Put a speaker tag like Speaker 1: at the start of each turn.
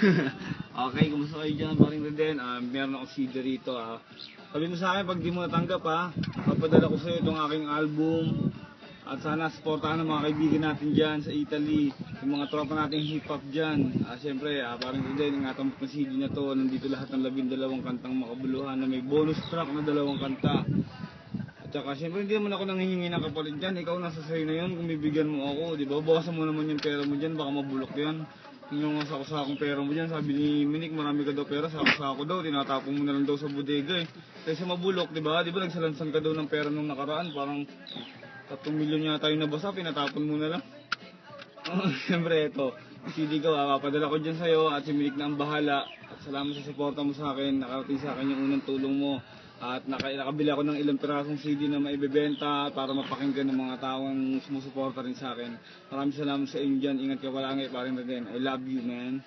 Speaker 1: Okay, kumusta kayo dyan, paring Reden? Meron akong CD rito. Sabi mo sa akin, pag di mo natanggap papadala ko sa'yo itong aking album. At sana supportahan ng mga kaibigan natin dyan sa Italy, yung mga tropa natin hip-hop dyan. Siyempre, paring Reden, ingatan mo ng CD na to. Nandito lahat ng 12 kantang makabuluhan na may bonus track na 2 kanta. At saka, siyempre, hindi naman ako nanghihingi ng kapalit dyan. Ikaw nasa sa'yo na yun, kung bibigyan mo ako, di ba? Bawasan mo naman yung pera mo dyan, baka mabulok yan. Yung sakong pera mo dyan, sabi ni Minik, marami ka daw pera, sako daw, tinatapon mo na lang daw sa bodega eh. Kasi mabulok, di ba? Di ba nagsalansan ka daw ng pera nung nakaraan, parang 3 milyon yata yung nabasa, pinatapon mo na lang. Siyempre, ito, CD ko, papadala ko dyan sa'yo at si Minik na ang bahala. At salamat sa suporta mo sa akin, nakarating sa akin yung unang tulong mo. At nakabili ako ng ilang pirasong CD na maibebenta para mapakinggan ng mga taong sumusuporta rin sa akin. Maraming salamat sa inyo dyan. Ingat ka palagi, paring Reden. I love you, man.